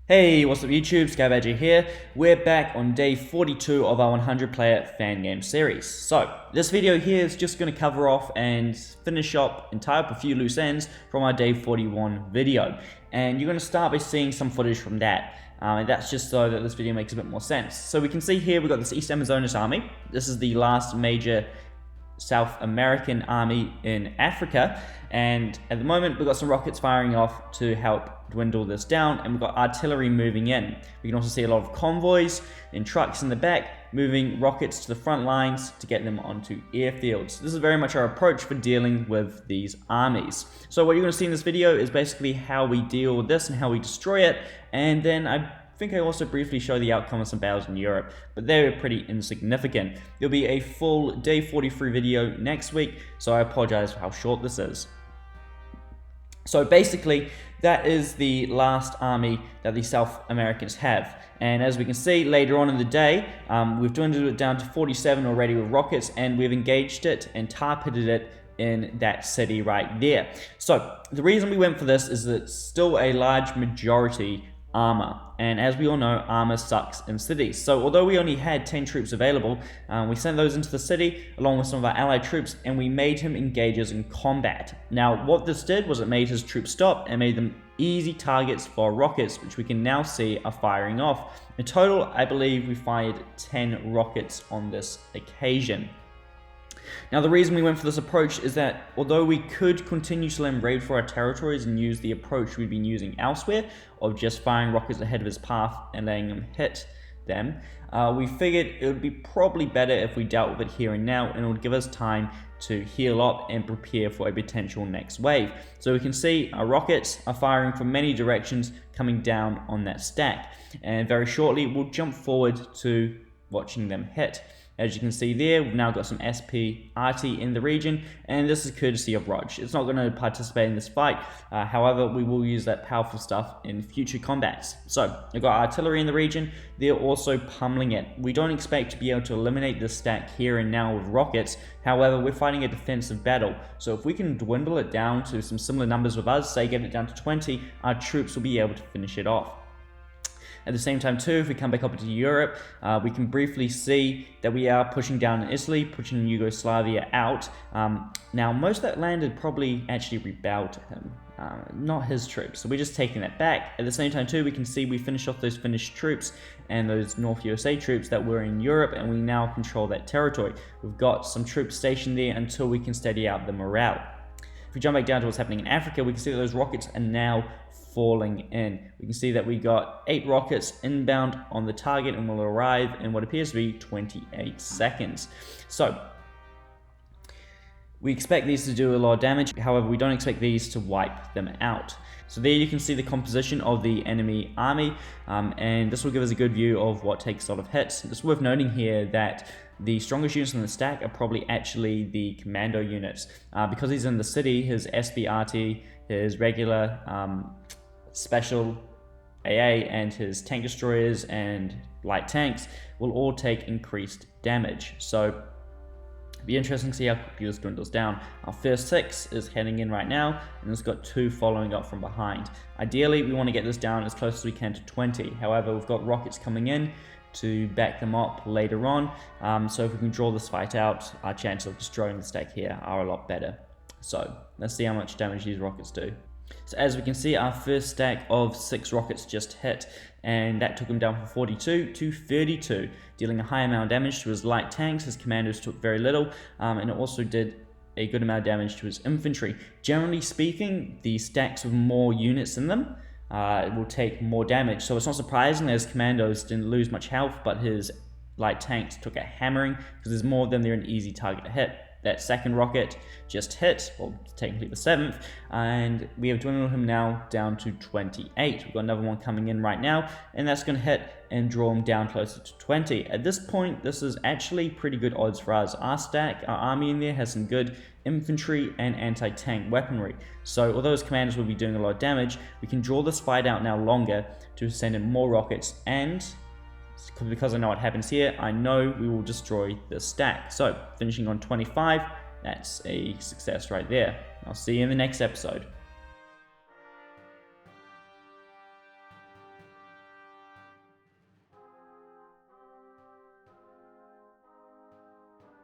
Hey, what's up YouTube, Skybadger here. We're back on day 42 of our 100 player fan game series. So, this video here is just going to cover off and finish up and tie up a few loose ends from our day 41 video. And you're going to start by seeing some footage from that. And that's just so that this video makes a bit more sense. So we can see here we've got this East Amazonas army. This is the last major South American army in Africa, and at the moment we've got some rockets firing off to help dwindle this down, and we've got artillery moving in. We can also see a lot of convoys and trucks in the back moving rockets to the front lines to get them onto airfields. This is very much our approach for dealing with these armies. So what you're going to see in this video is basically how we deal with this and how we destroy it, and then I think I also briefly show the outcome of some battles in Europe, but they're pretty insignificant. There'll be a full day 43 video next week, so I apologize for how short this is. So basically, that is the last army that the South Americans have. And as we can see later on in the day, we've dwindled it down to 47 already with rockets, and we've engaged it and targeted it in that city right there. So the reason we went for this is that it's still a large majority armor, and as we all know, armor sucks in cities. So although we only had 10 troops available, we sent those into the city along with some of our allied troops, and we made him engage us in combat. Now what this did was it made his troops stop and made them easy targets for rockets, which we can now see are firing off. In total, I believe we fired 10 rockets on this occasion. Now the reason we went for this approach is that although we could continue to let him raid for our territories and use the approach we've been using elsewhere of just firing rockets ahead of his path and letting him hit them, we figured it would be probably better if we dealt with it here and now, and it would give us time to heal up and prepare for a potential next wave. So we can see our rockets are firing from many directions coming down on that stack, and very shortly we'll jump forward to watching them hit. As you can see there, we've now got some SP-RT in the region, and this is courtesy of Rog. It's not going to participate in this fight, however, we will use that powerful stuff in future combats. So, we've got artillery in the region, they're also pummeling it. We don't expect to be able to eliminate this stack here and now with rockets, however, we're fighting a defensive battle, so if we can dwindle it down to some similar numbers with us, say get it down to 20, our troops will be able to finish it off. At the same time too, if we come back up into Europe, we can briefly see that we are pushing down in Italy, pushing Yugoslavia out. Now most of that land had probably actually rebelled to him, not his troops, so we're just taking that back. At the same time too, we can see we finished off those Finnish troops and those North USA troops that were in Europe, and we now control that territory. We've got some troops stationed there until we can steady out the morale. If we jump back down to what's happening in Africa, we can see that those rockets are now falling in. We can see that we got 8 rockets inbound on the target and will arrive in what appears to be 28 seconds. So we expect these to do a lot of damage, however we don't expect these to wipe them out. So there you can see the composition of the enemy army, and this will give us a good view of what takes a lot of hits. It's worth noting here that the strongest units in the stack are probably actually the commando units. Because he's in the city, his SBRT, his regular special AA, and his tank destroyers and light tanks will all take increased damage. So it'll be interesting to see how quickly this dwindles down. Our first 6 is heading in right now, and it's got 2 following up from behind. Ideally, we want to get this down as close as we can to 20. However, we've got rockets coming in to back them up later on. So if we can draw this fight out, our chances of destroying the stack here are a lot better. So let's see how much damage these rockets do. So as we can see, our first stack of 6 rockets just hit, and that took him down from 42 to 32, dealing a high amount of damage to his light tanks. His commandos took very little, and it also did a good amount of damage to his infantry. Generally speaking, the stacks with more units in them will take more damage, so it's not surprising that his commandos didn't lose much health, but his light tanks took a hammering because there's more of them. They're an easy target to hit. That second rocket just hit, well technically the 7th, and we have dwindled him now down to 28. We've got another one coming in right now, and that's going to hit and draw him down closer to 20. At this point, this is actually pretty good odds for us. Our stack, our army in there has some good infantry and anti-tank weaponry. So although his commanders will be doing a lot of damage, we can draw this fight out now longer to send in more rockets, and because I know what happens here, I know we will destroy this stack. So finishing on 25, that's a success right there. I'll see you in the next episode.